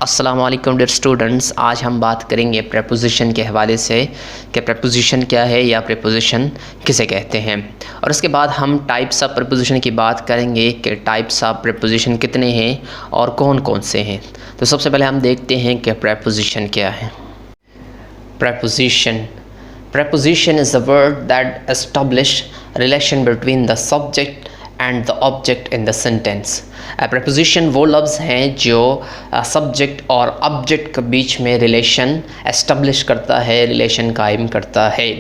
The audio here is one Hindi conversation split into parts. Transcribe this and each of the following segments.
अस्सलाम वालेकुम डियर स्टूडेंट्स। आज हम बात करेंगे प्रेपोजिशन के हवाले से कि प्रेपोजिशन क्या है या प्रेपोजिशन किसे कहते हैं, और उसके बाद हम टाइप्स ऑफ प्रेपोजिशन की बात करेंगे कि टाइप्स ऑफ प्रेपोजिशन कितने हैं और कौन कौन से हैं। तो सबसे पहले हम देखते हैं कि प्रेपोजिशन क्या है। Preposition is a word that establish relation between the subject and the object in the sentence. Preposition वो लफ्ज़ हैं जो सब्जेक्ट और ऑब्जेक्ट के बीच में रिलेशन एस्टब्लिश करता है, रिलेशन कायम करता है।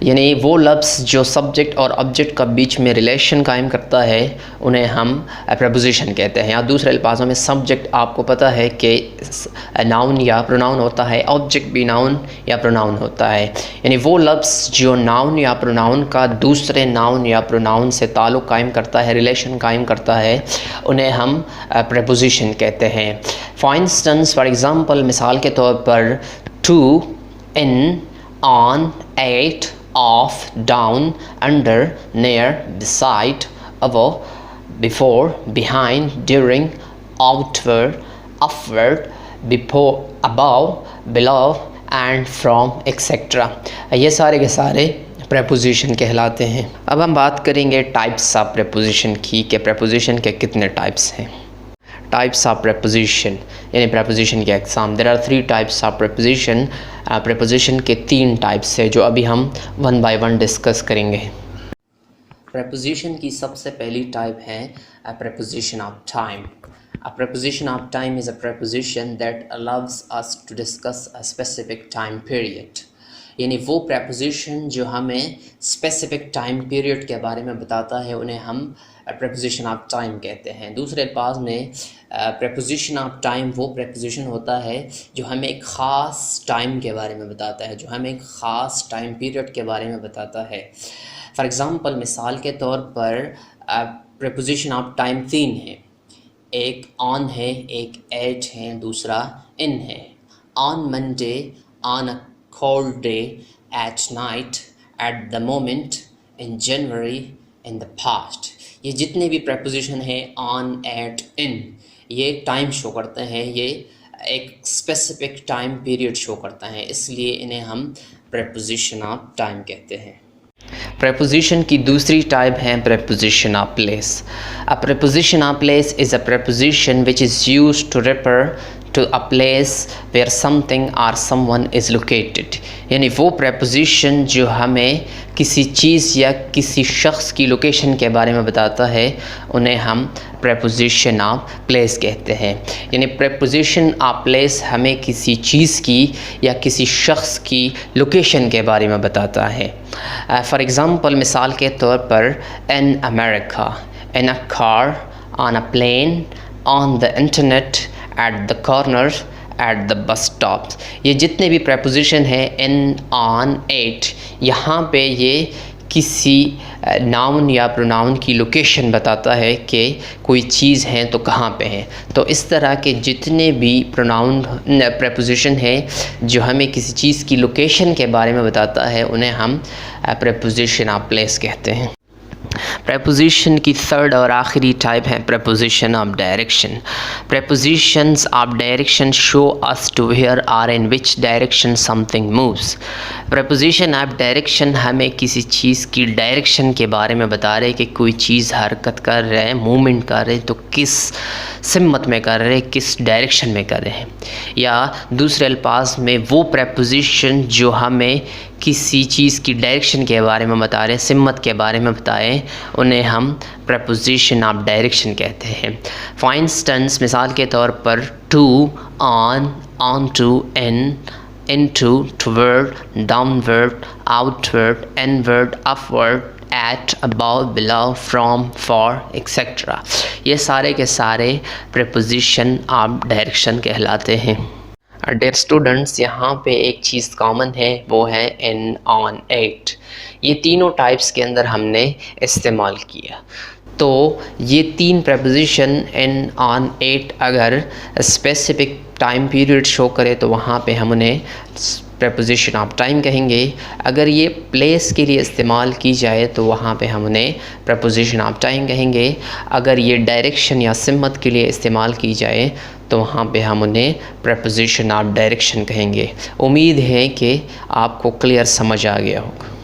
यानी वो लफ्ज़ जो सब्जेक्ट और ऑब्जेक्ट का बीच में रिलेशन कायम करता है उन्हें हम प्रेपोजिशन कहते हैं। या दूसरे अल्फाजों में सब्जेक्ट आपको पता है कि नाउन या प्रोनाउन होता है, ऑब्जेक्ट भी नाउन या प्रोनाउन होता है। यानी वो लफ्ज़ जो नाउन या प्रोनाउन का दूसरे नाउन या प्रोनाउन से ताल्लुक़ कायम करता है, रिलेशन कायम करता है, उन्हें हम प्रेपोजिशन कहते हैं। फॉर एग्ज़ाम्पल मिसाल के तौर पर to, in, on, at, off, down, under, near, beside, above, before, behind, during, outward, upward, before, above, below and from, etc. ये सारे के सारे प्रेपोजिशन कहलाते हैं। अब हम बात करेंगे टाइप्स ऑफ प्रेपोजिशन की कि प्रेपोजिशन के कितने टाइप्स हैं। टाइप्स ऑफ प्रेपोजिशन यानी प्रेपोजिशन के exam. There are 3 types of preposition. Preposition के 3 टाइप्स है जो अभी हम वन बाय वन डिस्कस करेंगे। प्रेपोजिशन की सबसे पहली टाइप है preposition of time. A preposition of time is a preposition that allows us to discuss a specific time period. यानी वो प्रेपोजिशन जो हमें स्पेसिफिक टाइम पीरियड के बारे में बताता है उन्हें हम प्रेपोजिशन ऑफ टाइम कहते हैं। दूसरे अल्फाज में प्रेपोजिशन ऑफ टाइम वो प्रेपोजिशन होता है जो हमें एक ख़ास टाइम के बारे में बताता है, जो हमें एक ख़ास टाइम पीरियड के बारे में बताता है। फॉर एग्ज़ाम्पल मिसाल के तौर पर प्रेपोजिशन ऑफ टाइम 3 है। एक ऑन है, एक एट है, दूसरा इन है। On Monday, on a cold day, at night, at the moment, in January, in the past. ये जितने भी preposition हैं on, at, in, ये टाइम शो करते हैं, ये एक स्पेसिफिक टाइम पीरियड शो करता है, इसलिए इन्हें हम preposition of time कहते हैं। प्रेपोजिशन की दूसरी टाइप है preposition of place. A preposition of place is a preposition which is used to refer to a place where something or someone is located। यानी वो प्रेपोजिशन जो हमें किसी चीज़ या किसी शख्स की लोकेशन के बारे में बताता है उन्हें हम प्रेपोजिशन ऑफ प्लेस कहते हैं। यानी प्रेपोजिशन ऑफ प्लेस हमें किसी चीज़ की या किसी शख्स की लोकेशन के बारे में बताता है। फॉर एग्ज़ाम्पल मिसाल के तौर पर in America, in a car, on a plane, on the internet, at the corner, at the bus stop। ये जितने भी प्रेपोजिशन हैं in, on, at, यहाँ पे ये किसी नाउन या प्रोनाउन की लोकेशन बताता है कि कोई चीज़ है तो कहाँ पे है। तो इस तरह के जितने भी प्रोनाउन प्रेपोजिशन हैं जो हमें किसी चीज़ की लोकेशन के बारे में बताता है उन्हें हम प्रेपोजिशन ऑफ प्लेस कहते हैं। प्रेपोजिशन की थर्ड और आखिरी टाइप है preposition of direction. Prepositions of direction show us to where are in which direction something moves. Preposition of direction हमें किसी चीज़ की डायरेक्शन के बारे में बता रहे कि कोई चीज़ हरकत कर रहे हैं, मूवमेंट कर रहे हैं, तो किस सिमत में कर रहे हैं, किस डायरेक्शन में कर रहे हैं। या दूसरे अल्फाज में वो प्रेपोजिशन जो हमें किसी चीज़ की डायरेक्शन के बारे में बता रहे हैं, सिमत के बारे में बताएं, उन्हें हम प्रेपोजिशन ऑफ डायरेक्शन कहते हैं। फॉर इंस्टेंस मिसाल के तौर पर to, on, onto, into, toward, downward, outward, inward, upward, at, above, below, from, for, etc. ये सारे के सारे प्रेपोजिशन ऑफ डायरेक्शन कहलाते हैं। डियर स्टूडेंट्स, यहाँ पे एक चीज़ कॉमन है, वो है इन, ऑन, एट। ये तीनों टाइप्स के अंदर हमने इस्तेमाल किया। तो ये 3 प्रेपोजिशन इन, ऑन, एट अगर स्पेसिफिक टाइम पीरियड शो करे तो वहाँ पे हम उन्हें प्रेपोजिशन ऑफ टाइम कहेंगे। अगर ये प्लेस के लिए इस्तेमाल की जाए तो वहाँ पे हम उन्हें प्रेपोजिशन ऑफ टाइम कहेंगे। अगर ये डायरेक्शन या सिमत के लिए इस्तेमाल की जाए तो वहाँ पे हम उन्हें प्रपोजिशन ऑफ डायरेक्शन कहेंगे। उम्मीद है कि आपको क्लियर समझ आ गया होगा।